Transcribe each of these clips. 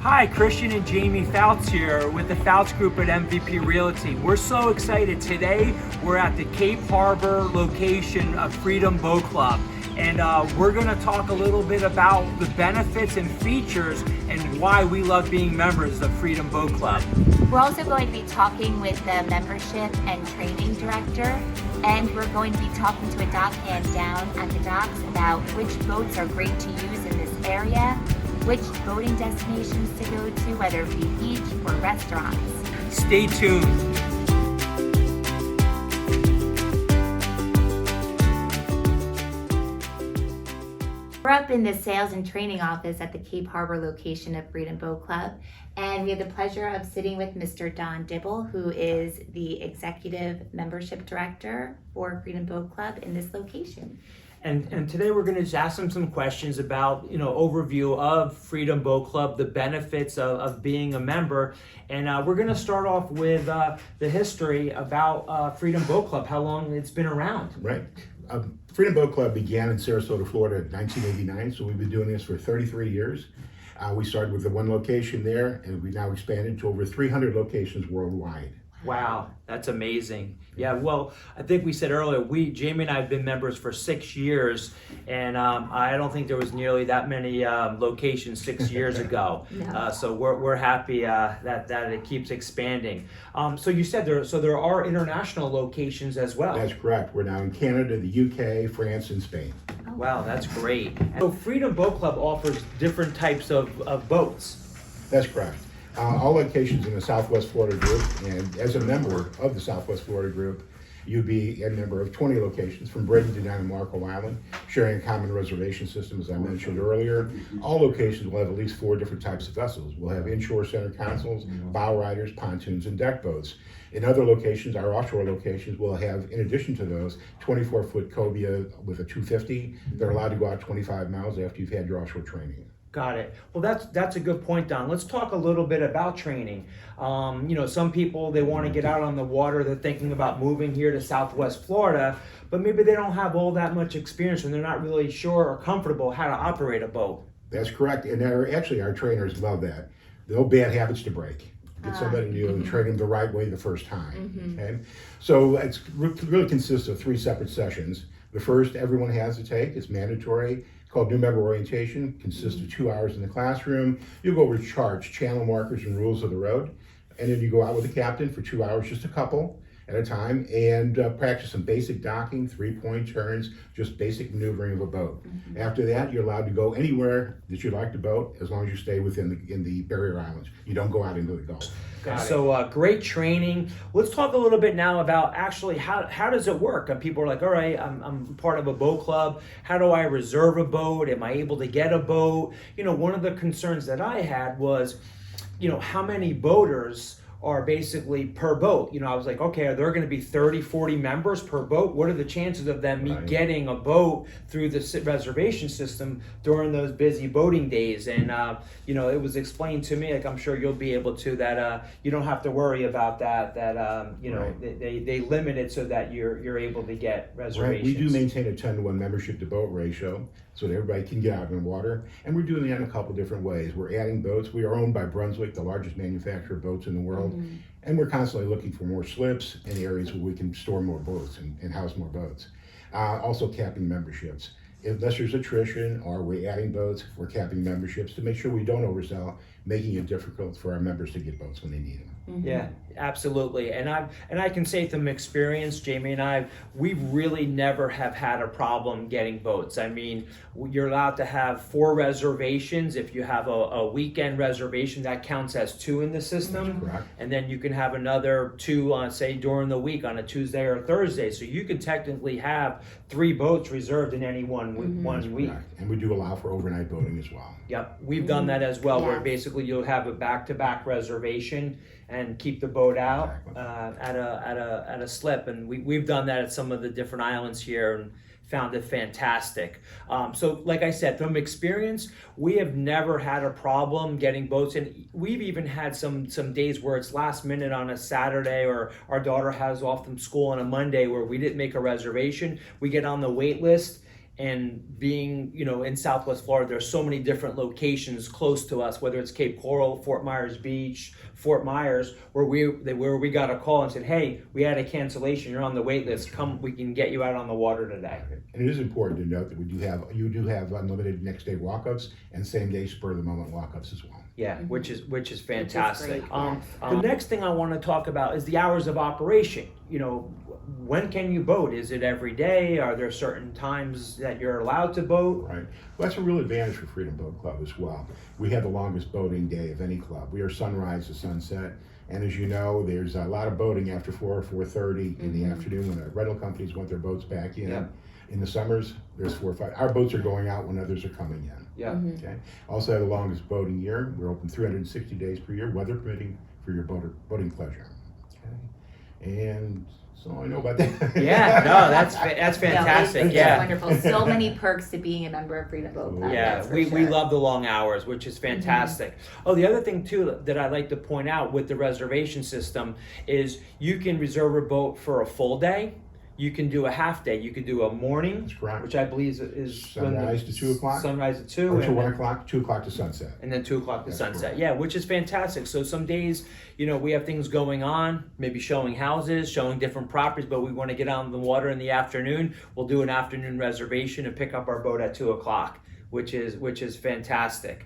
Hi, Christian and Jamie Fouts here with the Fouts Group at MVP Realty. We're so excited. Today, we're at the Cape Harbor location of Freedom Boat Club. And we're gonna talk a little bit about the benefits and features and why we love being members of Freedom Boat Club. We're also going to be talking with the membership and training director, and we're going to be talking to a dockhand down at the docks about which boats are great to use in this area, which boating destinations to go to, whether it be beach or restaurants. Stay tuned. We're up in the sales and training office at the Cape Harbor location of Freedom Boat Club, and we have the pleasure of sitting with Mr. Don Dibble, who is the executive membership director for Freedom Boat Club in this location. And today we're going to just ask them some questions about, overview of Freedom Boat Club, the benefits of being a member. And we're going to start off with the history about Freedom Boat Club, how long it's been around. Right. Freedom Boat Club began in Sarasota, Florida in 1989, so we've been doing this for 33 years. We started with the one location there, and we've now expanded to over 300 locations worldwide. Wow, that's amazing. Yeah, well, I think we said earlier, Jamie and I have been members for 6 years, and I don't think there was nearly that many locations 6 years ago. No. So we're happy that it keeps expanding. So you said there are international locations as well. That's correct. We're now in Canada, the UK, France, and Spain. Wow, that's great. So Freedom Boat Club offers different types of boats. That's correct. All locations in the Southwest Florida group, and as a member of the Southwest Florida group, you'd be a member of 20 locations from Bradenton down to Marco Island, sharing a common reservation system, as I mentioned earlier. All locations will have at least 4 different types of vessels. We'll have inshore center consoles, bow riders, pontoons, and deck boats. In other locations, our offshore locations, will have, in addition to those, 24-foot cobia with a 250. They're allowed to go out 25 miles after you've had your offshore training. Got it. Well, that's a good point, Don. Let's talk a little bit about training. Some people, they want to get out on the water. They're thinking about moving here to Southwest Florida, but maybe they don't have all that much experience and they're not really sure or comfortable how to operate a boat. That's correct. And our trainers love that. No bad habits to break. Get somebody new and train them the right way the first time. Okay? So it really consists of 3 separate sessions. The first everyone has to take. It's mandatory. Called New Member Orientation, consists of 2 hours in the classroom. You go over charts, channel markers, and rules of the road. And then you go out with the captain for 2 hours, just a couple at a time, and practice some basic docking, 3-point turns, just basic maneuvering of a boat. After that, you're allowed to go anywhere that you'd like to boat, as long as you stay within in the barrier islands. You don't go out into the Gulf. So great training. Let's talk a little bit now about actually how does it work? And people are like, all right, I'm part of a boat club. How do I reserve a boat? Am I able to get a boat? One of the concerns that I had was, how many boaters are basically per boat. I was like, okay, are there going to be 30, 40 members per boat? What are the chances of me getting a boat through the reservation system during those busy boating days? And, it was explained to me, like I'm sure you'll be able to, that you don't have to worry about that, they limit it so that you're able to get reservations. Right. We do maintain a 10-to-1 membership to boat ratio so that everybody can get out in the water. And we're doing that in a couple different ways. We're adding boats. We are owned by Brunswick, the largest manufacturer of boats in the world. And we're constantly looking for more slips and areas where we can store more boats and house more boats. Also capping memberships. Unless there's attrition or we're adding boats, we're capping memberships to make sure we don't oversell, making it difficult for our members to get boats when they need them. Yeah, absolutely. And I can say from experience, Jamie and we really never have had a problem getting boats. I mean, you're allowed to have 4 reservations. If you have a weekend reservation, that counts as 2 in the system. Correct. And then you can have another 2 on, say, during the week on a Tuesday or Thursday. So you could technically have 3 boats reserved in any one week. Correct. And we do allow for overnight boating as well. Yep, we've done that as well, where Yes. basically you'll have a back-to-back reservation and keep the boat out at a slip, and we've done that at some of the different islands here and found it fantastic. So like I said, from experience, we have never had a problem getting boats, and we've even had some days where it's last minute on a Saturday, or our daughter has off from school on a Monday where we didn't make a reservation. We get on the wait list, and being, you know, in Southwest Florida, there's so many different locations close to us, whether it's Cape Coral, Fort Myers Beach, Fort Myers, where we got a call and said, hey, we had a cancellation, you're on the wait list, come, we can get you out on the water today. And it is important to note that you do have unlimited next day walk-ups and same day spur of the moment walk-ups as well. Yeah, which is fantastic. great, yes. The next thing I want to talk about is the hours of operation. You know, when can you boat? Is it every day? Are there certain times that you're allowed to boat? Right. Well, that's a real advantage for Freedom Boat Club as well. We have the longest boating day of any club. We are sunrise to sunset. And as you know, there's a lot of boating after 4 or 4:30 in the afternoon when the rental companies want their boats back in. Yeah. In the summers, there's 4 or 5. Our boats are going out when others are coming in. Yeah. Okay. Also have the longest boating year. We're open 360 days per year, weather permitting, for your boating pleasure. Okay. And so I know about that. Yeah, no, that's fantastic. No, it's Yeah. wonderful. So many perks to being a member of Freedom Boat Club. Yeah, that's for we sure. love the long hours, which is fantastic. Oh, the other thing too that I'd like to point out with the reservation system is you can reserve a boat for a full day. You can do a half day. You can do a morning, That's correct. which I believe is Sunrise to 2 o'clock. Sunrise at 2. Or to and 1 then- o'clock, 2 o'clock to sunset. and then 2 o'clock to That's sunset. correct. Yeah, which is fantastic. So some days, you know, we have things going on, maybe showing houses, showing different properties, but we want to get out on the water in the afternoon. We'll do an afternoon reservation and pick up our boat at 2 o'clock, which is fantastic.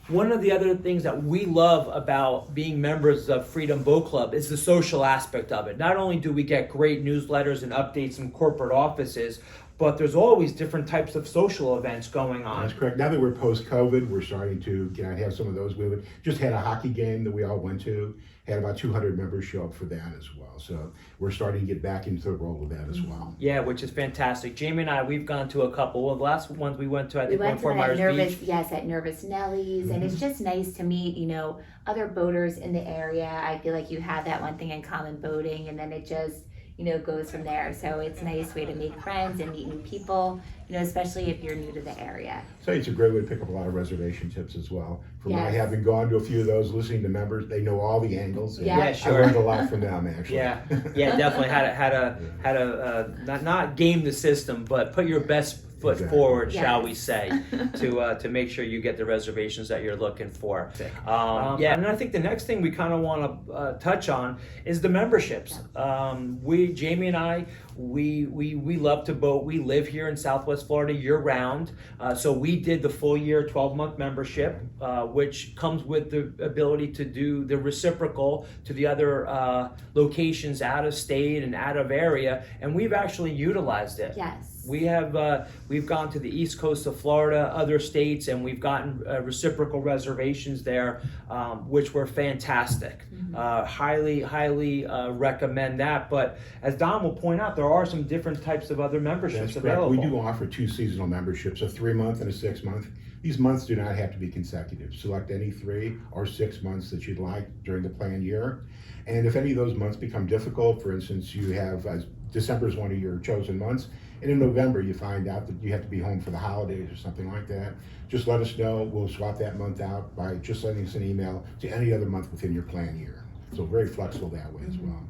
One of the other things that we love about being members of Freedom Boat Club is the social aspect of it. Not only do we get great newsletters and updates from corporate offices, but there's always different types of social events going on. That's correct. Now that we're post-COVID, we're starting to have some of those. We just had a hockey game that we all went to. Had about 200 members show up for that as well. So we're starting to get back into the role of that as well. Yeah, which is fantastic. Jamie and I, we've gone to a couple. Well, the last ones we went to, I We think, went one to Fort that Myers Nervous, Beach. yes, at Nervous Nelly's, and it's just nice to meet, you know, other boaters in the area. I feel like you have that one thing in common, boating, and then it just, you know, goes from there. So it's a nice way to make friends and meet new people, you know, especially if you're new to the area. So it's a great way to pick up a lot of reservation tips as well. From my Yes. having gone to a few of those, listening to members, they know all the angles. And Yeah. Yeah, sure. I learned a lot from them actually. Yeah, yeah, definitely had to not game the system, but put your best foot Exactly. forward, Yes. shall we say, to make sure you get the reservations that you're looking for. Yeah, and I think the next thing we kind of want to touch on is the memberships. Jamie and I, we love to boat. We live here in Southwest Florida year round, so we did the full year 12-month membership, which comes with the ability to do the reciprocal to the other locations out of state and out of area, and we've actually utilized it. Yes. We've gone to the east coast of Florida, other states, and we've gotten reciprocal reservations there, which were fantastic. Highly recommend that. But as Don will point out, there are some different types of other memberships That's correct. available. We do offer 2 seasonal memberships, a 3-month and a 6-month. These months do not have to be consecutive. Select any 3 or 6 months that you'd like during the planned year. And if any of those months become difficult, for instance, you have December is one of your chosen months, and in November you find out that you have to be home for the holidays or something like that, just let us know. We'll swap that month out by just sending us an email to any other month within your planned year. So very flexible that way as well.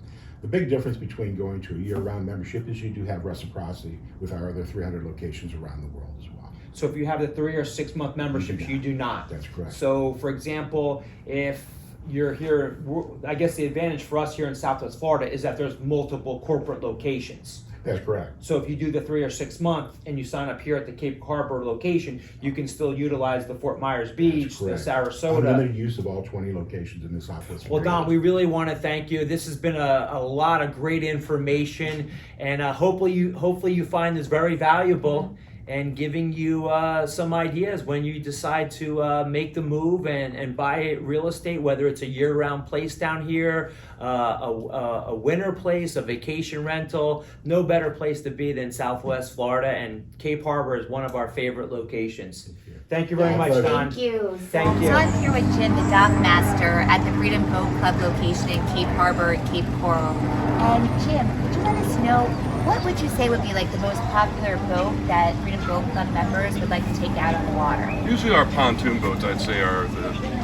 The big difference between going to a year-round membership is you do have reciprocity with our other 300 locations around the world as well. So if you have the 3 or 6 month memberships, you do not. That's correct. So for example, if you're here, I guess the advantage for us here in Southwest Florida is that there's multiple corporate locations. That's correct. So if you do the 3 or 6 month and you sign up here at the Cape Harbor location, you can still utilize the Fort Myers Beach, the Correct. Sarasota. Unlimited use of all 20 locations in the Southwest Well, Florida. Don, we really want to thank you. This has been a lot of great information, and hopefully you find this very valuable and giving you some ideas when you decide to make the move and buy real estate, whether it's a year-round place down here, a winter place, a vacation rental. No better place to be than Southwest Florida, and Cape Harbor is one of our favorite locations. Thank you very much, pleasure. Don. Thank you. Thank you. So I'm here with Jim, the dock master at the Freedom Boat Club location in Cape Harbor and Cape Coral. And Jim, could you let us know, what would you say would be like the most popular boat that Freedom Boat Club members would like to take out on the water? Usually our pontoon boats, I'd say, are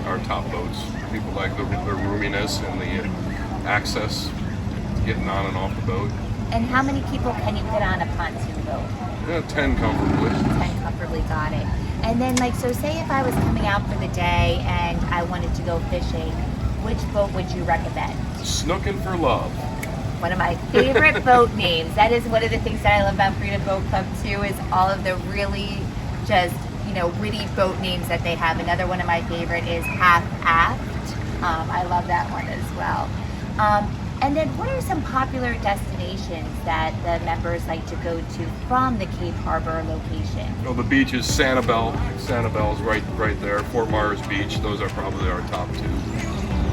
our top boats. People like the roominess and the access, getting on and off the boat. And how many people can you fit on a pontoon boat? Yeah, 10 comfortably. 10 comfortably, got it. And then, like, so say if I was coming out for the day and I wanted to go fishing, which boat would you recommend? Snooking for love. One of my favorite boat names. That is one of the things that I love about Freedom Boat Club too, is all of the really just, witty boat names that they have. Another one of my favorite is Half Aft. I love that one as well. And then what are some popular destinations that the members like to go to from the Cape Harbor location? Well, the beach is Sanibel. Sanibel's right there. Fort Myers Beach. Those are probably our top two.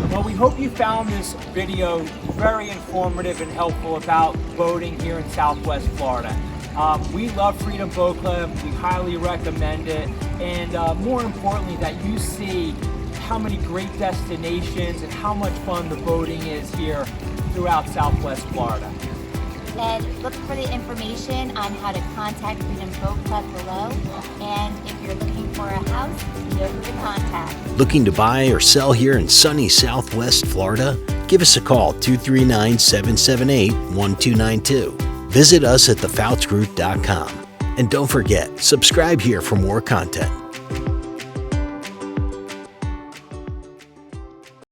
Well, we hope you found this video very informative and helpful about boating here in Southwest Florida. We love Freedom Boat Club. We highly recommend it. And more importantly, that you see how many great destinations and how much fun the boating is here throughout Southwest Florida. And look for the information on how to contact Freedom Boat Club below. And if you're looking for a house, you know who to contact. Looking to buy or sell here in sunny Southwest Florida? Give us a call, 239-778-1292. Visit us at thefoutsgroup.com. And don't forget, subscribe here for more content.